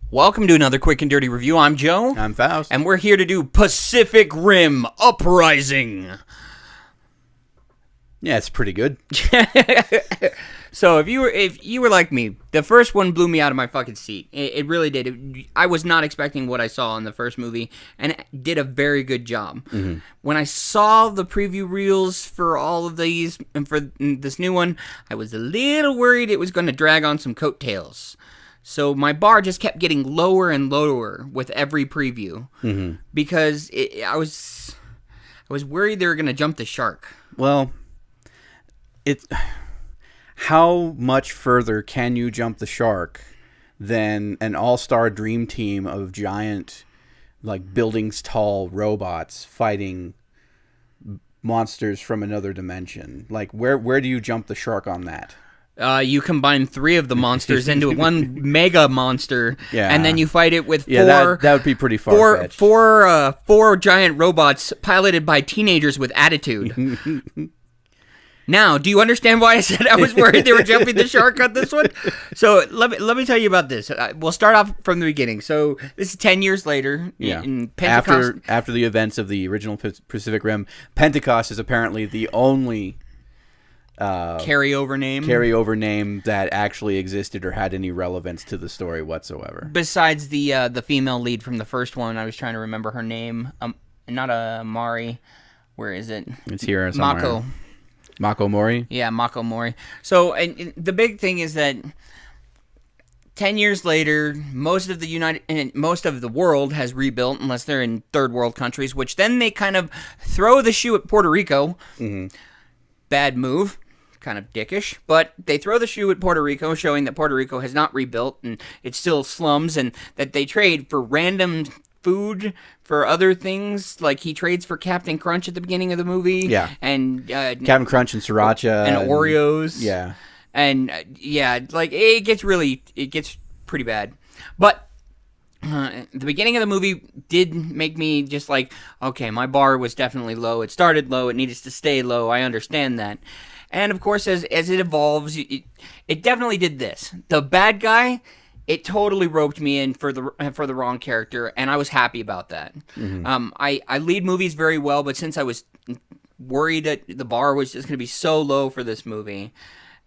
Welcome to another quick and dirty review. I'm Joe. I'm Faust. And we're here to do Pacific Rim Uprising. Yeah, it's pretty good. So if you were like me, the first one blew me out of my fucking seat. It really did. I was not expecting what I saw in the first movie, and it did a very good job. Mm-hmm. When I saw the preview reels for all of these and for this new one, I was a little worried it was going to drag on some coattails. So my bar just kept getting lower and lower with every preview, because I was worried they were going to jump the shark. Well, how much further can you jump the shark than an all-star dream team of giant, like buildings tall robots fighting monsters from another dimension? Like, where do you jump the shark on that? You combine three of the monsters into one mega monster, and then you fight it with four. Yeah, that would be pretty far-fetched. Four giant robots piloted by teenagers with attitude. Now, do you understand why I said I was worried they were jumping the shark on this one? So let me tell you about this. We'll start off from the beginning. So this is 10 years later. Yeah. In Pentecost. After the events of the original Pacific Rim, Pentecost is apparently the only carryover name that actually existed or had any relevance to the story whatsoever. Besides the female lead from the first one, I was trying to remember her name. Not Mari. Where is it? It's here somewhere. Mako Mori? Yeah, Mako Mori. So and the big thing is that 10 years later, most of the world has rebuilt, unless they're in third world countries, which then they kind of throw the shoe at Puerto Rico. Mm-hmm. Bad move. Kind of dickish, but they throw the shoe at Puerto Rico, showing that Puerto Rico has not rebuilt and it's still slums, and that they trade for random food for other things. Like he trades for Captain Crunch at the beginning of the movie, and Captain Crunch and Sriracha and Oreos, and like it gets pretty bad. But the beginning of the movie did make me just like, okay, my bar was definitely low. It started low. It needs to stay low. I understand that. And, of course, as it evolves, it definitely did this. The bad guy, it totally roped me in for the wrong character, and I was happy about that. Mm-hmm. I lead movies very well, but since I was worried that the bar was just going to be so low for this movie,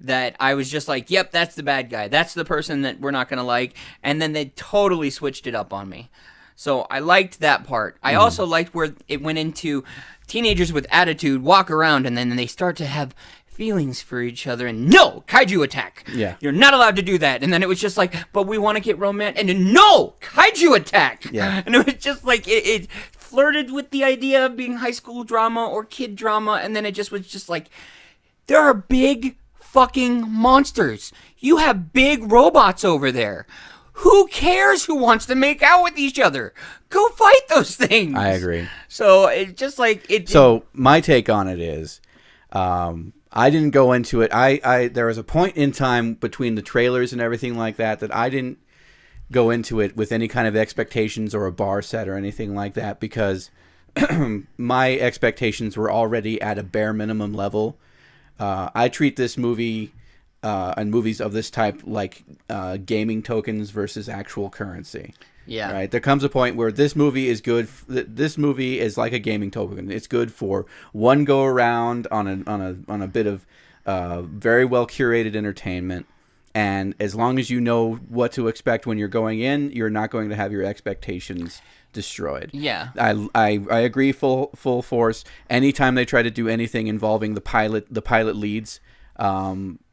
that I was just like, yep, that's the bad guy. That's the person that we're not going to like. And then they totally switched it up on me. So I liked that part. I also liked where it went into teenagers with attitude walk around, and then they start to have feelings for each other, and no, kaiju attack. Yeah. You're not allowed to do that. And then it was just like, but we want to get romantic, and no, kaiju attack. Yeah. And it was just like, it flirted with the idea of being high school drama or kid drama, and then it just was just like, there are big fucking monsters. You have big robots over there. Who cares who wants to make out with each other? Go fight those things. I agree. So it just like it. So my take on it is, I didn't go into it. There was a point in time between the trailers and everything like that I didn't go into it with any kind of expectations or a bar set or anything like that, because my expectations were already at a bare minimum level. I treat this movie and movies of this type like gaming tokens versus actual currency. Yeah. Right. There comes a point where this movie is good. This movie is like a gaming token. It's good for one go around on a bit of very well curated entertainment. And as long as you know what to expect when you're going in, you're not going to have your expectations destroyed. Yeah. I agree full force. Anytime they try to do anything involving the pilot leads,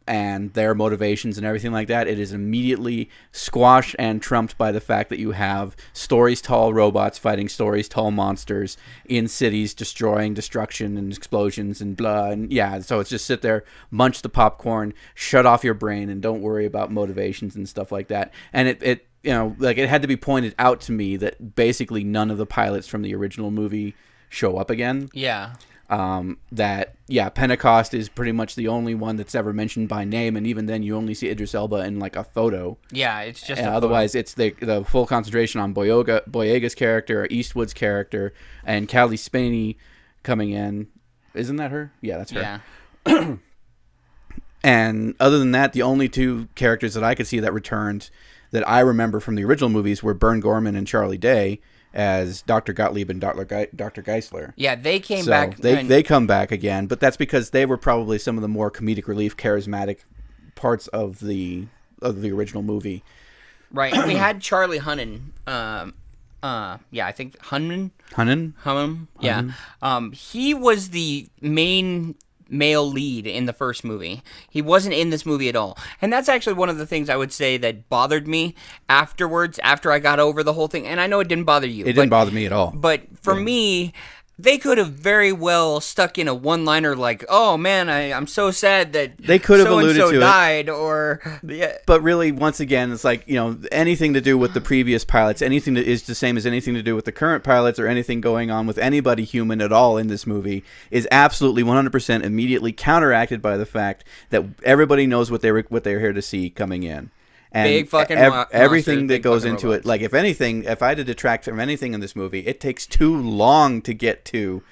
and their motivations and everything like that, it is immediately squashed and trumped by the fact that you have stories tall robots fighting stories tall monsters in cities, destroying destruction and explosions and blah. And yeah, so it's just sit there, munch the popcorn, shut off your brain, and don't worry about motivations and stuff like that. And it like it had to be pointed out to me that basically none of the pilots from the original movie show up again. Yeah. Pentecost is pretty much the only one that's ever mentioned by name, and even then you only see Idris Elba in like a photo. Yeah, it's just otherwise it's the full concentration on Boyega's character, Eastwood's character, and Callie Spaney coming in. Isn't that her? Yeah, that's her. Yeah. And other than that, the only two characters that I could see that returned that I remember from the original movies were Bern Gorman and Charlie Day as Dr. Gottlieb and Dr. Geisler. Yeah, they came So back. they come back again, but that's because they were probably some of the more comedic relief, charismatic parts of the original movie. Right. We had Charlie Hunnam. I think Hunnam. Yeah. He was the main male lead in the first movie. He wasn't in this movie at all. And that's actually one of the things I would say that bothered me afterwards, after I got over the whole thing. And I know it didn't bother you. It didn't bother me at all. But for me, they could have very well stuck in a one-liner like, "Oh man, I'm so sad that they could have alluded to died," or But really, once again, it's like, anything to do with the previous pilots, anything that is the same as anything to do with the current pilots, or anything going on with anybody human at all in this movie is absolutely 100% immediately counteracted by the fact that everybody knows what they're here to see coming in. And big fucking everything that goes into robots. it, like if I had to detract from anything in this movie, it takes too long to get to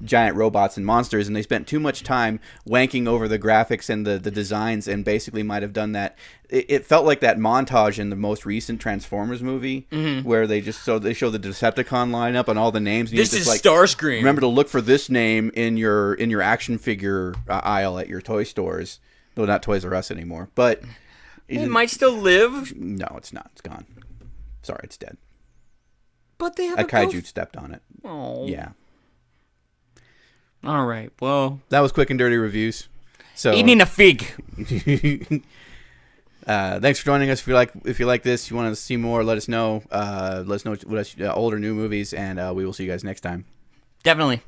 giant robots and monsters, and they spent too much time wanking over the graphics and the designs, and basically might have done that. It felt like that montage in the most recent Transformers movie, where they show the Decepticon lineup and all the names. And this is Starscream. Remember to look for this name in your action figure aisle at your toy stores. No, not Toys R Us anymore, but. It might still live. No, it's not. It's gone. Sorry, it's dead. But they have a kaiju stepped on it. Oh. Yeah. All right. Well, that was quick and dirty reviews. So eating a fig. Thanks for joining us. If you like this, you want to see more, let us know. Let us know what old or new movies, and we will see you guys next time. Definitely.